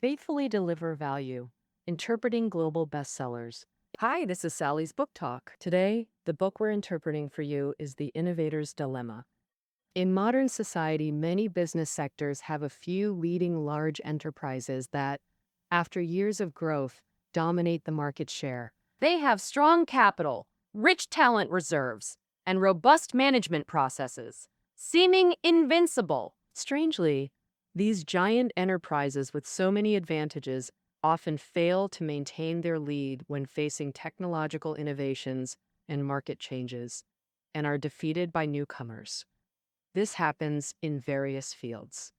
Faithfully deliver value. Interpreting global bestsellers. Hi, this is Sally's Book Talk. Today, the book we're interpreting for you is The Innovator's Dilemma. In modern society, many business sectors have a few leading large enterprises that, after years of growth, dominate the market share. They have strong capital, rich talent reserves, and robust management processes, seeming invincible. Strangely, these giant enterprises with so many advantages often fail to maintain their lead when facing technological innovations and market changes, and are defeated by newcomers. This happens in various fields.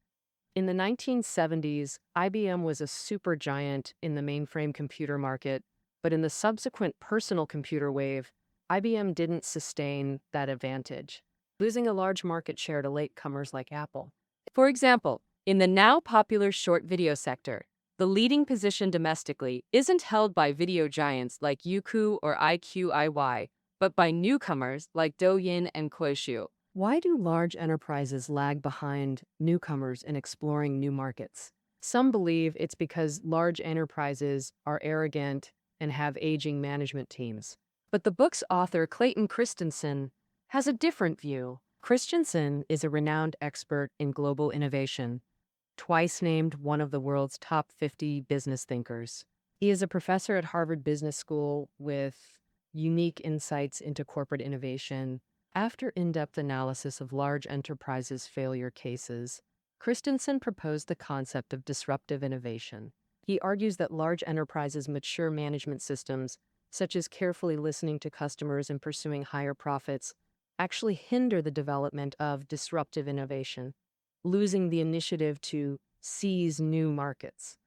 In the 1970s, IBM was a supergiant in the mainframe computer market, but in the subsequent personal computer wave, IBM didn't sustain that advantage, losing a large market share to latecomers like Apple. For example, in the now popular short video sector, the leading position domestically isn't held by video giants like Youku or IQIY, but by newcomers like Douyin and Kuaishou. Why do large enterprises lag behind newcomers in exploring new markets? Some believe it's because large enterprises are arrogant and have aging management teams. But the book's author, Clayton Christensen, has a different view. Christensen is a renowned expert in global innovation, twice named one of the world's top 50 business thinkers. He is a professor at Harvard Business School with unique insights into corporate innovation. After in-depth analysis of large enterprises' failure cases, Christensen proposed the concept of disruptive innovation. He argues that large enterprises' mature management systems, such as carefully listening to customers and pursuing higher profits, actually hinder the development of disruptive innovation, losing the initiative to seize new markets.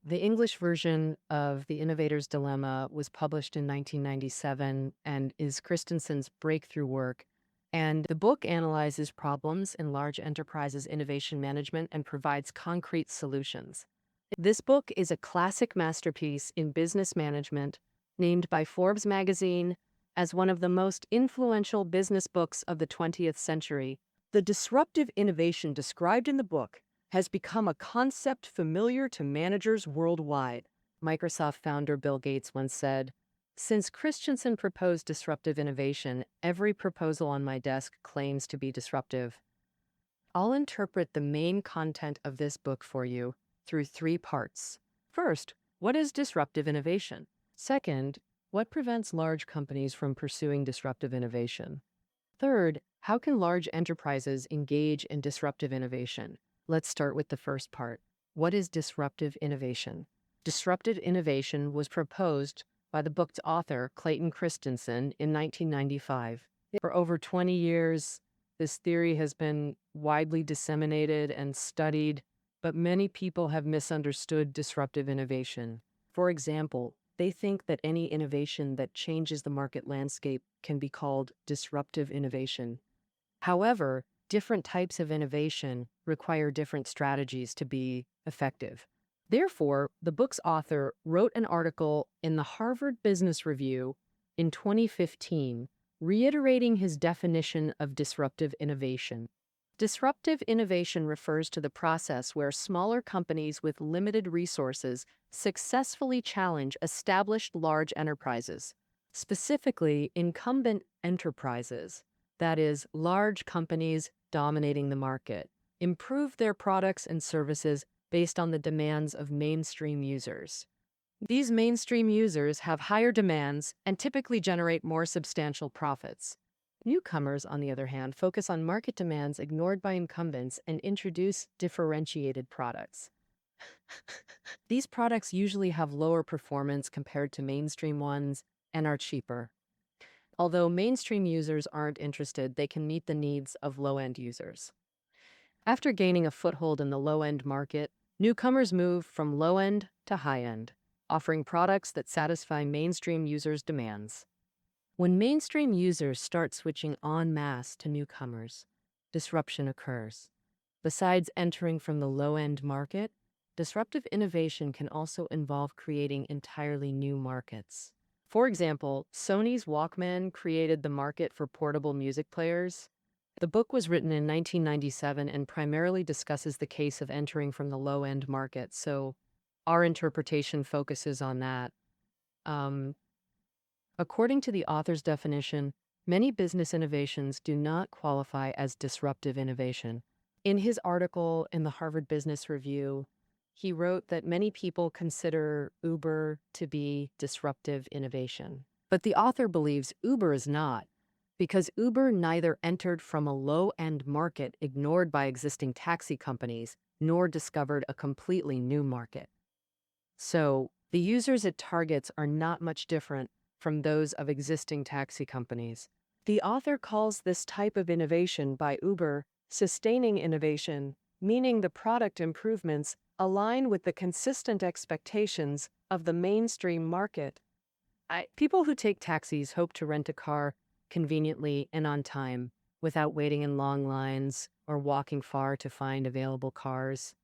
The English version of The Innovator's Dilemma was published in 1997 and is Christensen's breakthrough work. And the book analyzes problems in large enterprises' innovation management and provides concrete solutions. This book is a classic masterpiece in business management, named by Forbes magazine as one of the most influential business books of the 20th century. The disruptive innovation described in the book has become a concept familiar to managers worldwide. Microsoft founder Bill Gates once said, "Since Christensen proposed disruptive innovation, every proposal on my desk claims to be disruptive." I'll interpret the main content of this book for you through three parts. First, what is disruptive innovation? Second, what prevents large companies from pursuing disruptive innovation? Third, how can large enterprises engage in disruptive innovation? Let's start with the first part. What is disruptive innovation? Disruptive innovation was proposed by the book's author, Clayton Christensen, in 1995. For over 20 years, this theory has been widely disseminated and studied, but many people have misunderstood disruptive innovation. For example, they think that any innovation that changes the market landscape can be called disruptive innovation. However, different types of innovation require different strategies to be effective. Therefore, the book's author wrote an article in the Harvard Business Review in 2015, reiterating his definition of disruptive innovation. Disruptive innovation refers to the process where smaller companies with limited resources successfully challenge established large enterprises, specifically incumbent enterprises, that is, large companies dominating the market, improve their products and services based on the demands of mainstream users. These mainstream users have higher demands and typically generate more substantial profits. Newcomers, on the other hand, focus on market demands ignored by incumbents and introduce differentiated products. These products usually have lower performance compared to mainstream ones and are cheaper. Although mainstream users aren't interested, they can meet the needs of low-end users. After gaining a foothold in the low-end market, newcomers move from low-end to high-end, offering products that satisfy mainstream users' demands. When mainstream users start switching en masse to newcomers, disruption occurs. Besides entering from the low-end market, disruptive innovation can also involve creating entirely new markets. For example, Sony's Walkman created the market for portable music players, The book was written in 1997 and primarily discusses the case of entering from the low-end market, so our interpretation focuses on that. Um, According to the author's definition, many business innovations do not qualify as disruptive innovation. In his article in the Harvard Business Review, he wrote that many people consider Uber to be disruptive innovation. But the author believes Uber is not, because Uber neither entered from a low-end market ignored by existing taxi companies, nor discovered a completely new market. So, the users it targets are not much different from those of existing taxi companies. The author calls this type of innovation by Uber sustaining innovation, meaning the product improvements align with the consistent expectations of the mainstream market. People who take taxis hope to rent a car conveniently and on time, without waiting in long lines or walking far to find available cars.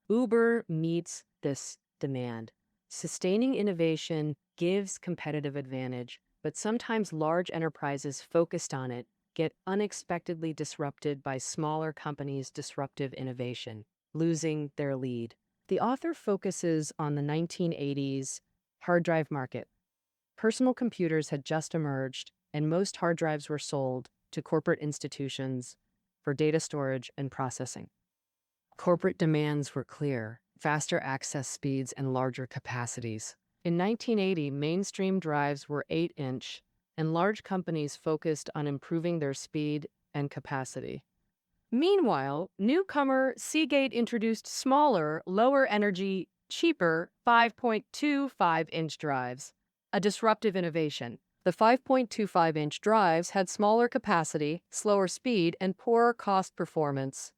Uber meets this demand. Sustaining innovation gives competitive advantage, but sometimes large enterprises focused on it get unexpectedly disrupted by smaller companies' disruptive innovation, losing their lead. The author focuses on the 1980s hard drive market. Personal computers had just emerged, and most hard drives were sold to corporate institutions for data storage and processing. Corporate demands were clear: faster access speeds and larger capacities. In 1980, mainstream drives were 8-inch, and large companies focused on improving their speed and capacity. Meanwhile, newcomer Seagate introduced smaller, lower energy, cheaper 5.25-inch drives, a disruptive innovation. The 5.25-inch drives had smaller capacity, slower speed, and poorer cost performance.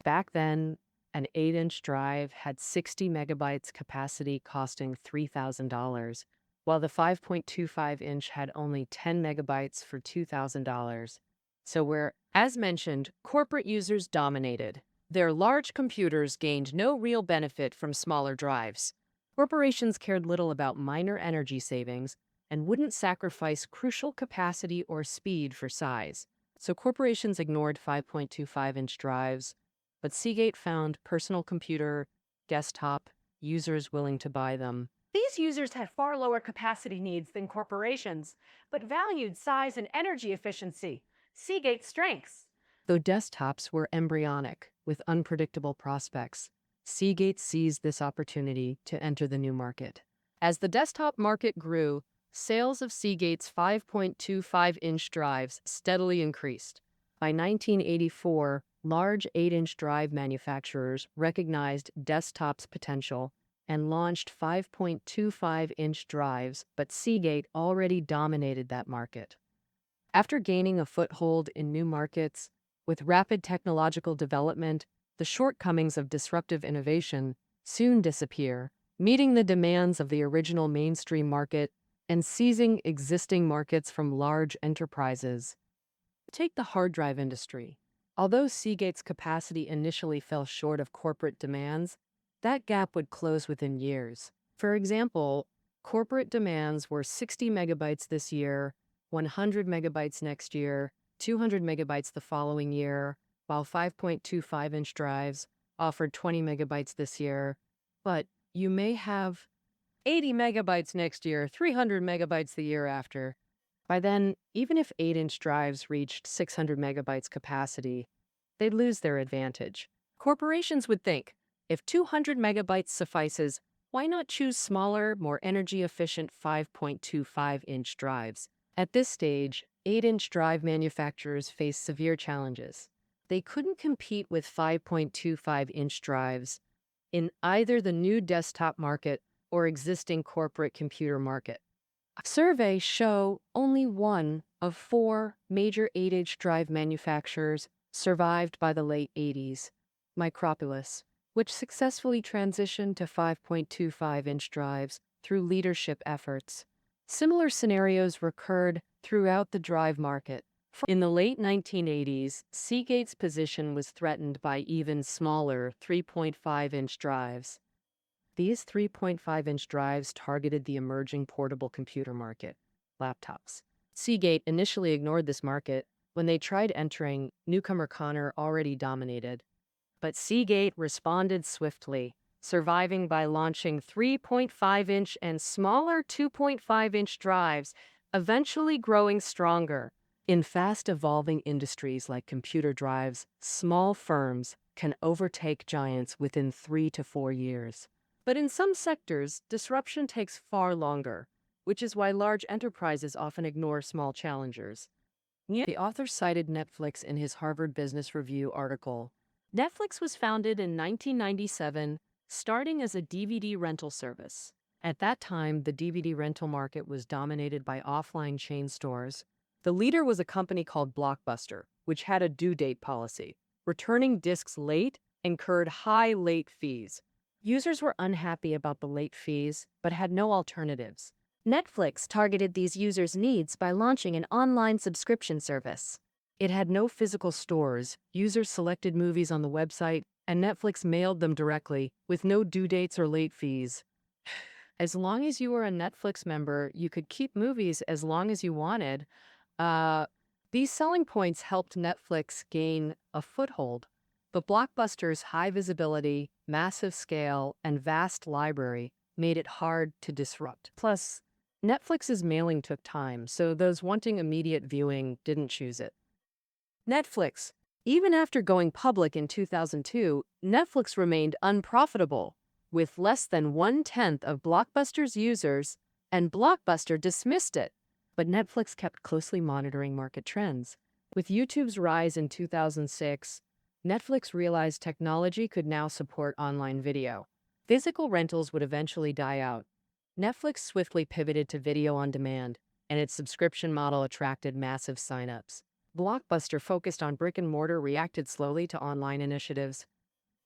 Back then, an 8-inch drive had 60 megabytes capacity costing $3,000, while the 5.25-inch had only 10 megabytes for $2,000. So where, as mentioned, corporate users dominated, their large computers gained no real benefit from smaller drives. Corporations cared little about minor energy savings and wouldn't sacrifice crucial capacity or speed for size. So corporations ignored 5.25-inch drives, but Seagate found personal computer, desktop, users willing to buy them. These users had far lower capacity needs than corporations, but valued size and energy efficiency, Seagate's strengths. Though desktops were embryonic, with unpredictable prospects, Seagate seized this opportunity to enter the new market. As the desktop market grew, sales of Seagate's 5.25-inch drives steadily increased. By 1984, large 8-inch drive manufacturers recognized desktop's potential and launched 5.25-inch drives, but Seagate already dominated that market. After gaining a foothold in new markets, with rapid technological development, the shortcomings of disruptive innovation soon disappear, meeting the demands of the original mainstream market and seizing existing markets from large enterprises. Take the hard drive industry. Although Seagate's capacity initially fell short of corporate demands, that gap would close within years. For example, corporate demands were 60 megabytes this year, 100 megabytes next year, 200 megabytes the following year, while 5.25-inch drives offered 20 megabytes this year. But you may have 80 megabytes next year, 300 megabytes the year after. By then, even if 8-inch drives reached 600 megabytes capacity, they'd lose their advantage. Corporations would think, if 200 megabytes suffices, why not choose smaller, more energy-efficient 5.25-inch drives? At this stage, 8-inch drive manufacturers faced severe challenges. They couldn't compete with 5.25-inch drives in either the new desktop market or existing corporate computer market. Surveys show only one of 4 major 8-inch drive manufacturers survived by the late 80s, Micropolis, which successfully transitioned to 5.25-inch drives through leadership efforts. Similar scenarios recurred throughout the drive market. In the late 1980s, Seagate's position was threatened by even smaller 3.5-inch drives. These 3.5-inch drives targeted the emerging portable computer market, laptops. Seagate initially ignored this market, When they tried entering, newcomer Connor already dominated. But Seagate responded swiftly, surviving by launching 3.5-inch and smaller 2.5-inch drives, eventually growing stronger. In fast-evolving industries like computer drives, small firms can overtake giants within 3 to 4 years. But in some sectors, disruption takes far longer, which is why large enterprises often ignore small challengers. The author cited Netflix in his Harvard Business Review article. Netflix was founded in 1997, starting as a DVD rental service. At that time, the DVD rental market was dominated by offline chain stores. The leader was a company called Blockbuster, which had a due date policy. Returning discs late incurred high late fees. Users were unhappy about the late fees, but had no alternatives. Netflix targeted these users' needs by launching an online subscription service. It had no physical stores, users selected movies on the website, and Netflix mailed them directly, with no due dates or late fees. As long as you were a Netflix member, you could keep movies as long as you wanted. Uh, these selling points helped Netflix gain a foothold. But Blockbuster's high visibility, massive scale, and vast library made it hard to disrupt. Plus, Netflix's mailing took time, so those wanting immediate viewing didn't choose it. Netflix. Even after going public in 2002, Netflix remained unprofitable, with less than 1/10 of Blockbuster's users, and Blockbuster dismissed it. But Netflix kept closely monitoring market trends. With YouTube's rise in 2006, Netflix realized technology could now support online video. Physical rentals would eventually die out. Netflix swiftly pivoted to video on demand, and its subscription model attracted massive signups. Blockbuster, focused on brick-and-mortar, reacted slowly to online initiatives.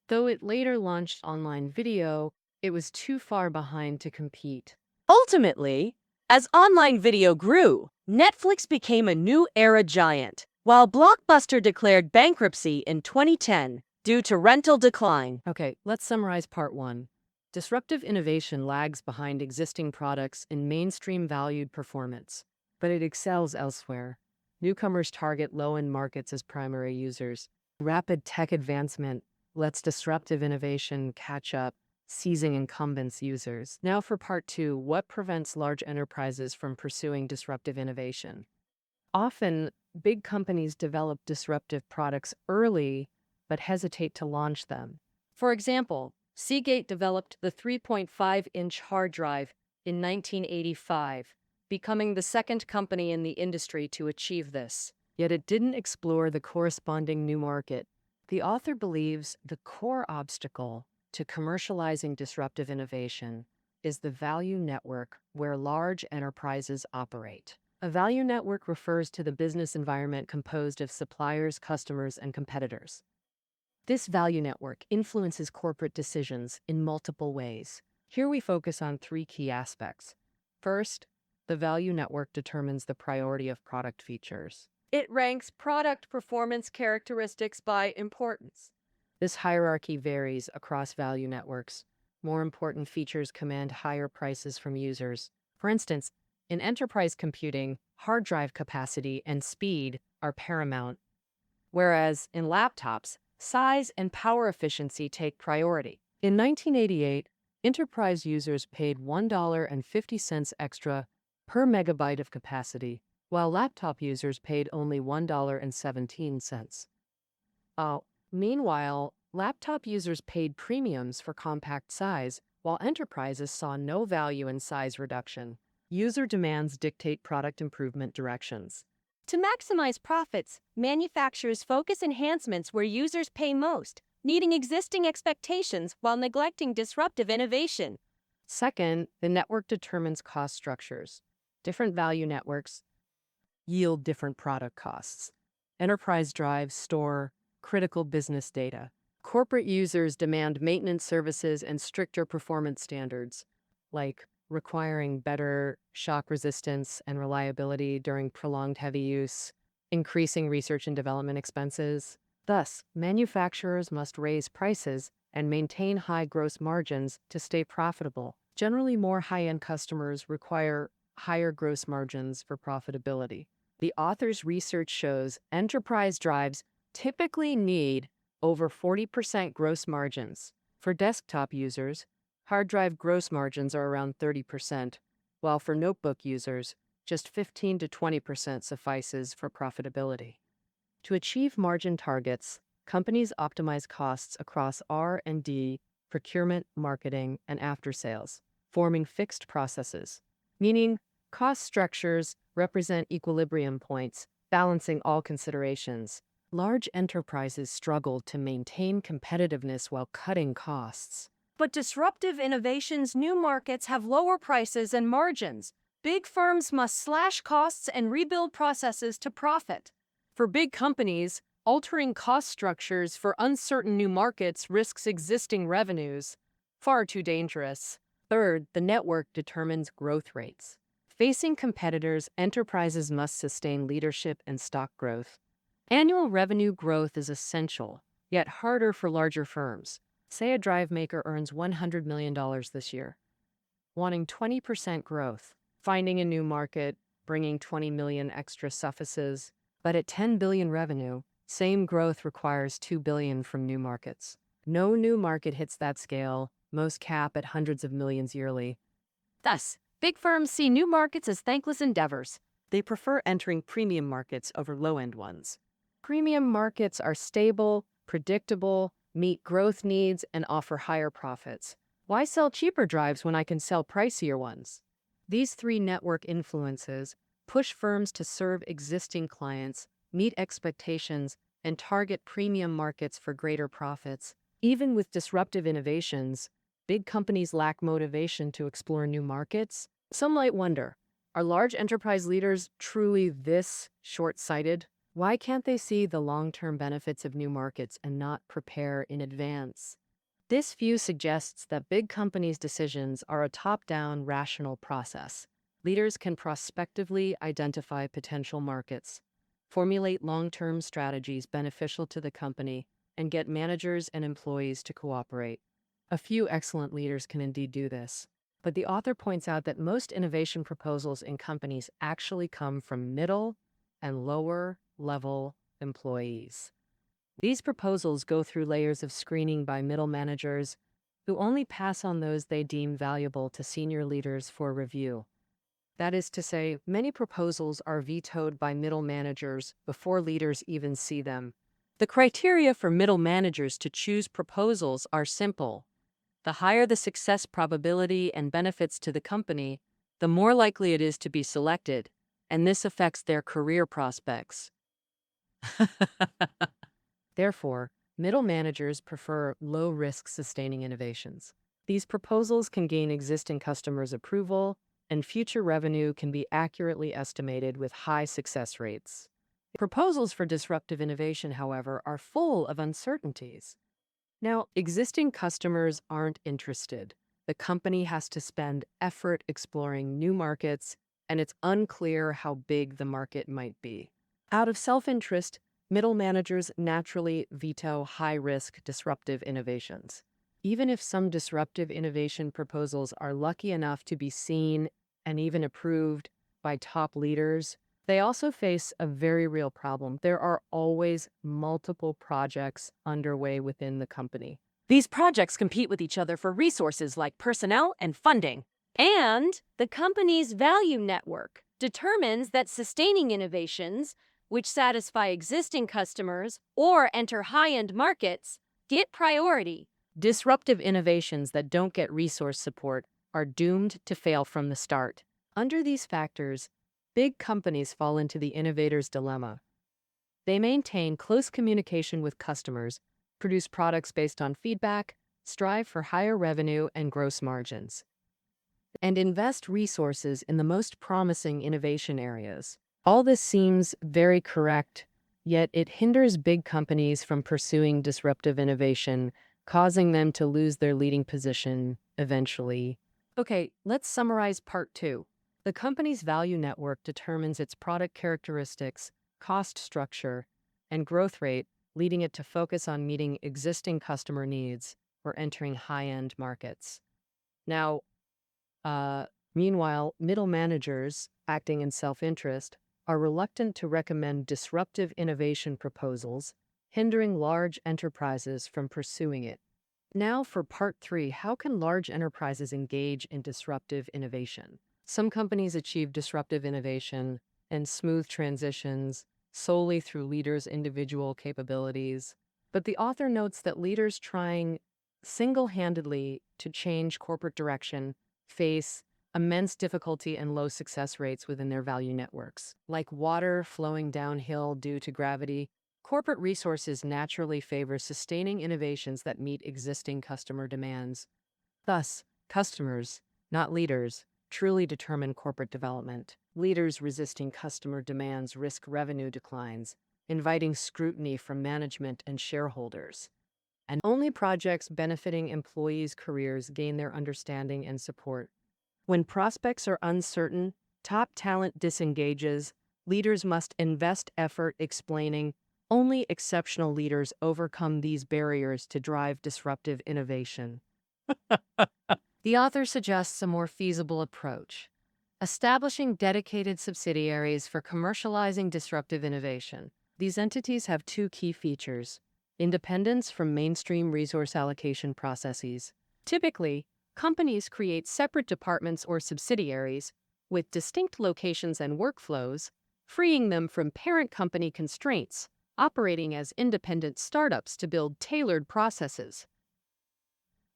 Though it later launched online video, it was too far behind to compete. Ultimately, as online video grew, Netflix became a new era giant, while Blockbuster declared bankruptcy in 2010 due to rental decline. Okay, let's summarize part one. Disruptive innovation lags behind existing products in mainstream valued performance, but it excels elsewhere. Newcomers target low-end markets as primary users. Rapid tech advancement lets disruptive innovation catch up, seizing incumbents' users. Now for part two, what prevents large enterprises from pursuing disruptive innovation? Often, big companies develop disruptive products early, but hesitate to launch them. For example, Seagate developed the 3.5-inch hard drive in 1985, becoming the second company in the industry to achieve this. Yet it didn't explore the corresponding new market. The author believes the core obstacle to commercializing disruptive innovation is the value network where large enterprises operate. A value network refers to the business environment composed of suppliers, customers, and competitors. This value network influences corporate decisions in multiple ways. Here we focus on three key aspects. First, the value network determines the priority of product features. It ranks product performance characteristics by importance. This hierarchy varies across value networks. More important features command higher prices from users. For instance, in enterprise computing, hard drive capacity and speed are paramount, whereas in laptops, size and power efficiency take priority. In 1988, enterprise users paid $1.50 extra per megabyte of capacity, while laptop users paid only $1.17. Meanwhile, laptop users paid premiums for compact size, while enterprises saw no value in size reduction. User demands dictate product improvement directions. To maximize profits, manufacturers focus enhancements where users pay most, meeting existing expectations while neglecting disruptive innovation. Second, the network determines cost structures. Different value networks yield different product costs. Enterprise drives store critical business data. Corporate users demand maintenance services and stricter performance standards, like requiring better shock resistance and reliability during prolonged heavy use, increasing research and development expenses. Thus, manufacturers must raise prices and maintain high gross margins to stay profitable. Generally, more high-end customers require higher gross margins for profitability. The author's research shows enterprise drives typically need over 40% gross margins. For desktop users, hard drive gross margins are around 30%, while for notebook users, just 15 to 20% suffices for profitability. To achieve margin targets, companies optimize costs across R&D, procurement, marketing, and after-sales, forming fixed processes, meaning cost structures represent equilibrium points, balancing all considerations. Large enterprises struggle to maintain competitiveness while cutting costs. But disruptive innovations' new markets have lower prices and margins. Big firms must slash costs and rebuild processes to profit. For big companies, altering cost structures for uncertain new markets risks existing revenues. Far too dangerous. Third, the network determines growth rates. Facing competitors, enterprises must sustain leadership and stock growth. Annual revenue growth is essential, yet harder for larger firms. Say a drive maker earns $100 million this year. Wanting 20% growth, finding a new market, bringing 20 million extra suffices. But at 10 billion revenue, same growth requires 2 billion from new markets. No new market hits that scale, most cap at hundreds of millions yearly. Thus, big firms see new markets as thankless endeavors. They prefer entering premium markets over low-end ones. Premium markets are stable, predictable, meet growth needs, and offer higher profits. Why sell cheaper drives when I can sell pricier ones? These three network influences push firms to serve existing clients, meet expectations, and target premium markets for greater profits. Even with disruptive innovations, big companies lack motivation to explore new markets. Some might wonder, are large enterprise leaders truly this short-sighted? Why can't they see the long-term benefits of new markets and not prepare in advance? This view suggests that big companies' decisions are a top-down, rational process. Leaders can prospectively identify potential markets, formulate long-term strategies beneficial to the company, and get managers and employees to cooperate. A few excellent leaders can indeed do this, but the author points out that most innovation proposals in companies actually come from middle and lower-level employees. These proposals go through layers of screening by middle managers who only pass on those they deem valuable to senior leaders for review. That is to say, many proposals are vetoed by middle managers before leaders even see them. The criteria for middle managers to choose proposals are simple. The higher the success probability and benefits to the company, the more likely it is to be selected, and this affects their career prospects. Therefore, middle managers prefer low-risk sustaining innovations. These proposals can gain existing customers' approval, and future revenue can be accurately estimated with high success rates. Proposals for disruptive innovation, however, are full of uncertainties. Now, existing customers aren't interested. The company has to spend effort exploring new markets, and it's unclear how big the market might be. Out of self-interest, middle managers naturally veto high-risk disruptive innovations. Even if some disruptive innovation proposals are lucky enough to be seen and even approved by top leaders, they also face a very real problem. There are always multiple projects underway within the company. These projects compete with each other for resources like personnel and funding. And the company's value network determines that sustaining innovations, which satisfy existing customers or enter high-end markets, get priority. Disruptive innovations that don't get resource support are doomed to fail from the start. Under these factors, big companies fall into the innovator's dilemma. They maintain close communication with customers, produce products based on feedback, strive for higher revenue and gross margins, and invest resources in the most promising innovation areas. All this seems very correct, yet it hinders big companies from pursuing disruptive innovation, causing them to lose their leading position eventually. Okay, let's summarize part 2. The company's value network determines its product characteristics, cost structure, and growth rate, leading it to focus on meeting existing customer needs or entering high-end markets. Now, meanwhile, middle managers, acting in self-interest, are reluctant to recommend disruptive innovation proposals, hindering large enterprises from pursuing it. Now for part 3, how can large enterprises engage in disruptive innovation? Some companies achieve disruptive innovation and smooth transitions solely through leaders' individual capabilities. But the author notes that leaders trying single-handedly to change corporate direction face immense difficulty and low success rates within their value networks. Like water flowing downhill due to gravity, corporate resources naturally favor sustaining innovations that meet existing customer demands. Thus, customers, not leaders, truly determine corporate development. Leaders resisting customer demands risk revenue declines, inviting scrutiny from management and shareholders. And only projects benefiting employees' careers gain their understanding and support. When prospects are uncertain, top talent disengages, leaders must invest effort explaining. Only exceptional leaders overcome these barriers to drive disruptive innovation. The author suggests a more feasible approach, establishing dedicated subsidiaries for commercializing disruptive innovation. These entities have two key features: independence from mainstream resource allocation processes. Typically, companies create separate departments or subsidiaries with distinct locations and workflows, freeing them from parent company constraints, operating as independent startups to build tailored processes.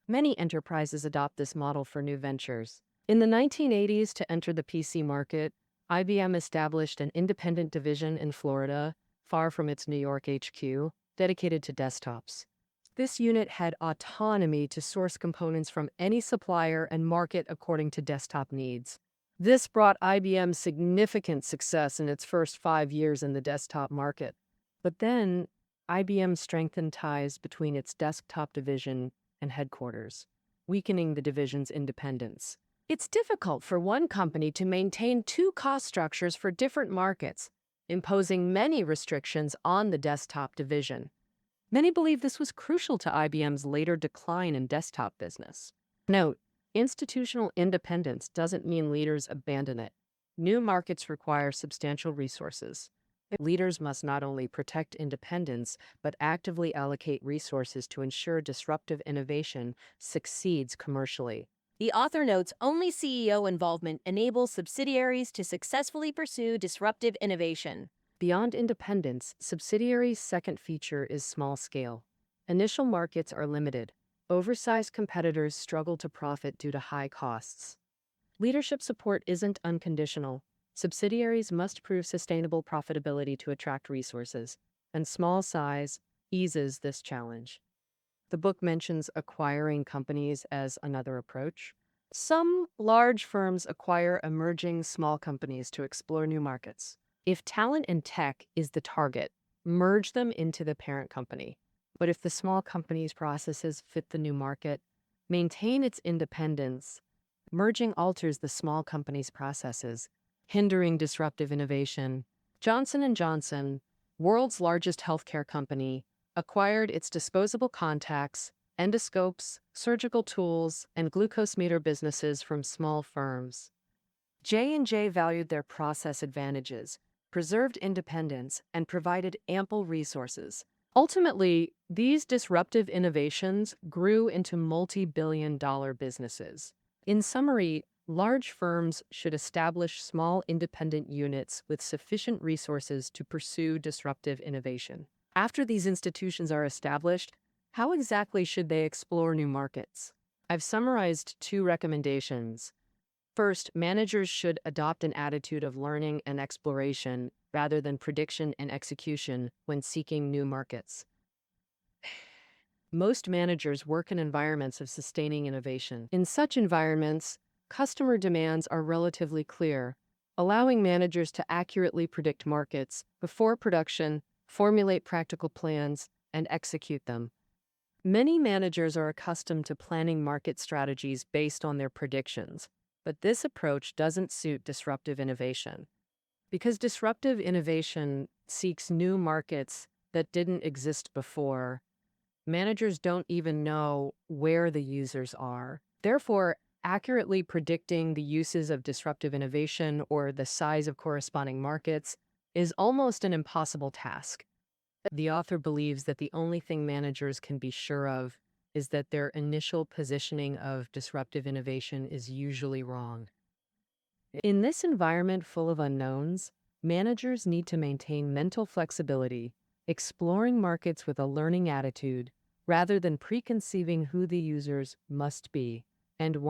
Many enterprises adopt this model for new ventures. In the 1980s, to enter the PC market, IBM established an independent division in Florida, far from its New York HQ, dedicated to desktops. This unit had autonomy to source components from any supplier and market according to desktop needs. This brought IBM significant success in its first 5 years in the desktop market. But then, IBM strengthened ties between its desktop division and headquarters, weakening the division's independence. It's difficult for one company to maintain two cost structures for different markets, imposing many restrictions on the desktop division. Many believe this was crucial to IBM's later decline in desktop business. Note, institutional independence doesn't mean leaders abandon it. New markets require substantial resources. Leaders must not only protect independence, but actively allocate resources to ensure disruptive innovation succeeds commercially. The author notes only CEO involvement enables subsidiaries to successfully pursue disruptive innovation. Beyond independence, subsidiaries' second feature is small scale. Initial markets are limited. Oversized competitors struggle to profit due to high costs. Leadership support isn't unconditional. Subsidiaries must prove sustainable profitability to attract resources, and small size eases this challenge. The book mentions acquiring companies as another approach. Some large firms acquire emerging small companies to explore new markets. If talent and tech is the target, merge them into the parent company. But if the small company's processes fit the new market, maintain its independence. Merging alters the small company's processes, hindering disruptive innovation. Johnson & Johnson, world's largest healthcare company, acquired its disposable contacts, endoscopes, surgical tools, and glucose meter businesses from small firms. J&J valued their process advantages, preserved independence, and provided ample resources. Ultimately, these disruptive innovations grew into multi-billion-dollar businesses. In summary, large firms should establish small independent units with sufficient resources to pursue disruptive innovation. After these institutions are established, how exactly should they explore new markets? I've summarized 2 recommendations. First, managers should adopt an attitude of learning and exploration rather than prediction and execution when seeking new markets. Most managers work in environments of sustaining innovation. In such environments, customer demands are relatively clear, allowing managers to accurately predict markets before production, formulate practical plans, and execute them. Many managers are accustomed to planning market strategies based on their predictions, but this approach doesn't suit disruptive innovation. Because disruptive innovation seeks new markets that didn't exist before, managers don't even know where the users are. Therefore, Accurately predicting the uses of disruptive innovation or the size of corresponding markets is almost an impossible task. The author believes that the only thing managers can be sure of is that their initial positioning of disruptive innovation is usually wrong. In this environment full of unknowns, managers need to maintain mental flexibility, exploring markets with a learning attitude rather than preconceiving who the users must be. And in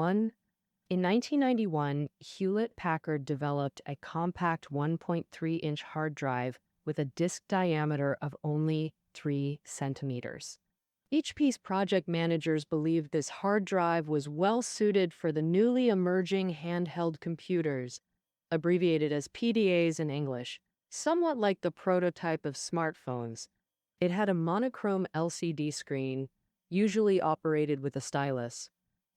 1991, Hewlett-Packard developed a compact 1.3-inch hard drive with a disk diameter of only 3 centimeters. HP's project managers believed this hard drive was well suited for the newly emerging handheld computers, abbreviated as PDAs in English, somewhat like the prototype of smartphones. It had a monochrome LCD screen, usually operated with a stylus.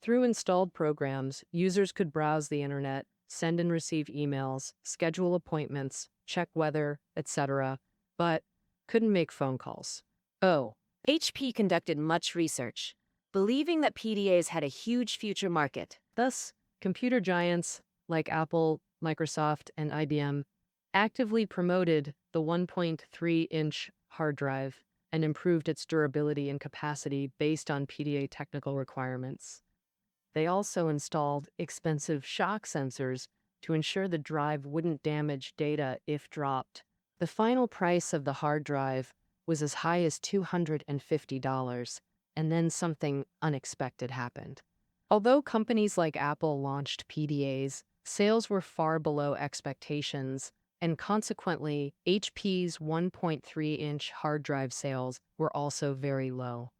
Through installed programs, users could browse the internet, send and receive emails, schedule appointments, check weather, etc., but couldn't make phone calls. HP conducted much research, believing that PDAs had a huge future market. Thus, computer giants like Apple, Microsoft, and IBM actively promoted the 1.3-inch hard drive and improved its durability and capacity based on PDA technical requirements. They also installed expensive shock sensors to ensure the drive wouldn't damage data if dropped. The final price of the hard drive was as high as $250, and then something unexpected happened. Although companies like Apple launched PDAs, sales were far below expectations, and consequently, HP's 1.3-inch hard drive sales were also very low.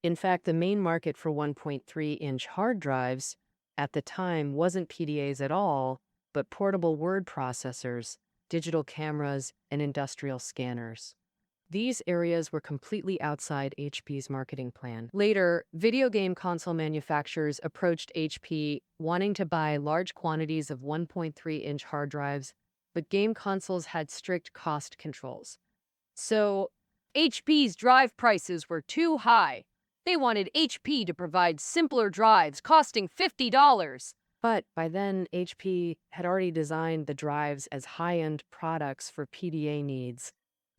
In fact, the main market for 1.3-inch hard drives at the time wasn't PDAs at all, but portable word processors, digital cameras, and industrial scanners. These areas were completely outside HP's marketing plan. Later, video game console manufacturers approached HP wanting to buy large quantities of 1.3-inch hard drives, but game consoles had strict cost controls. So, HP's drive prices were too high. They wanted HP to provide simpler drives costing $50. But by then, HP had already designed the drives as high-end products for PDA needs.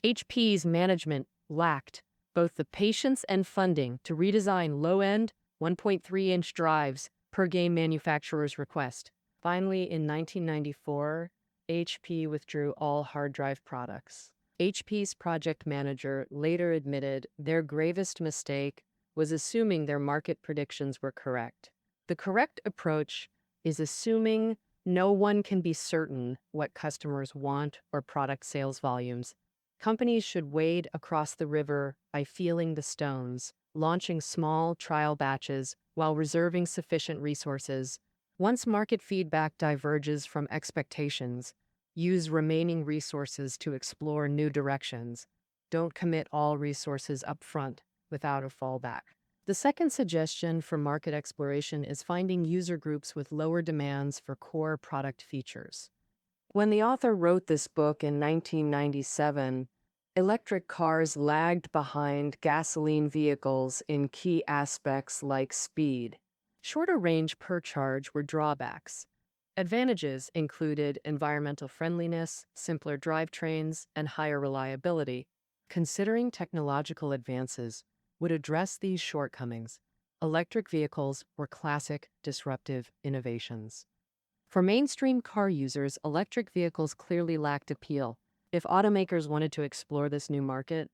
HP's management lacked both the patience and funding to redesign low-end 1.3-inch drives per game manufacturer's request. Finally, in 1994, HP withdrew all hard drive products. HP's project manager later admitted their gravest mistake was assuming their market predictions were correct. The correct approach is assuming no one can be certain what customers want or product sales volumes. Companies should wade across the river by feeling the stones, launching small trial batches while reserving sufficient resources. Once market feedback diverges from expectations, use remaining resources to explore new directions. Don't commit all resources up front without a fallback. The second suggestion for market exploration is finding user groups with lower demands for core product features. When the author wrote this book in 1997, electric cars lagged behind gasoline vehicles in key aspects like speed. Shorter range per charge were drawbacks. Advantages included environmental friendliness, simpler drivetrains, and higher reliability. Considering technological advances would address these shortcomings, electric vehicles were classic disruptive innovations. For mainstream car users, electric vehicles clearly lacked appeal. If automakers wanted to explore this new market,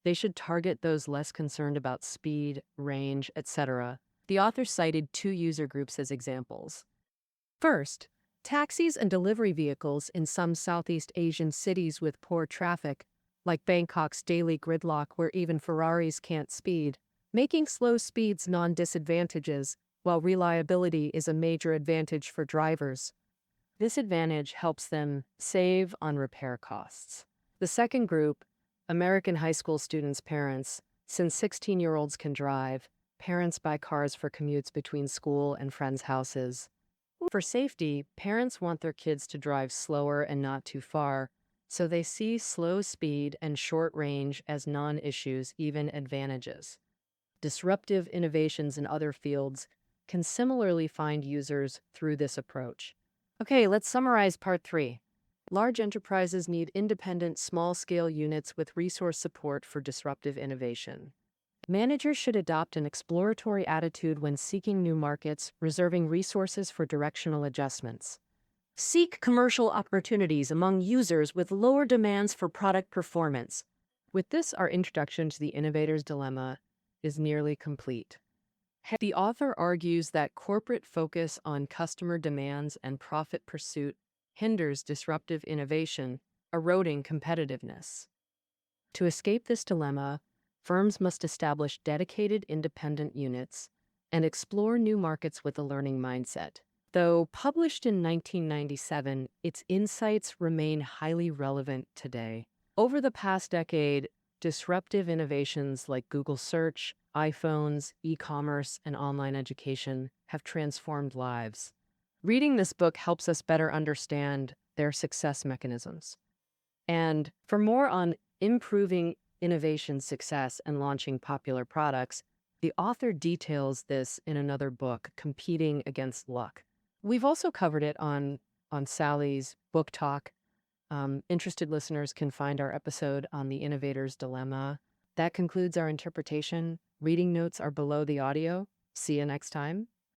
they should target those less concerned about speed, range, etc. The author cited two user groups as examples. First, taxis and delivery vehicles in some Southeast Asian cities with poor traffic, like Bangkok's daily gridlock where even Ferraris can't speed, making slow speeds non-disadvantages, while reliability is a major advantage for drivers. This advantage helps them save on repair costs. The second group, American high school students' parents. Since 16-year-olds can drive, parents buy cars for commutes between school and friends' houses. For safety, parents want their kids to drive slower and not too far, so they see slow speed and short range as non-issues, even advantages. Disruptive innovations in other fields can similarly find users through this approach. Okay, let's summarize part 3. Large enterprises need independent, small-scale units with resource support for disruptive innovation. Managers should adopt an exploratory attitude when seeking new markets, reserving resources for directional adjustments. Seek commercial opportunities among users with lower demands for product performance. With this, our introduction to the innovator's dilemma is nearly complete. The author argues that corporate focus on customer demands and profit pursuit hinders disruptive innovation, eroding competitiveness. To escape this dilemma, firms must establish dedicated independent units and explore new markets with a learning mindset. Though published in 1997, its insights remain highly relevant today. Over the past decade, disruptive innovations like Google Search, iPhones, e-commerce, and online education have transformed lives. Reading this book helps us better understand their success mechanisms. And for more on improving innovation success and launching popular products, the author details this in another book, Competing Against Luck. We've also covered it on Sally's Book Talk. Interested listeners can find our episode on the innovator's dilemma. That concludes our interpretation. Reading notes are below the audio. See you next time.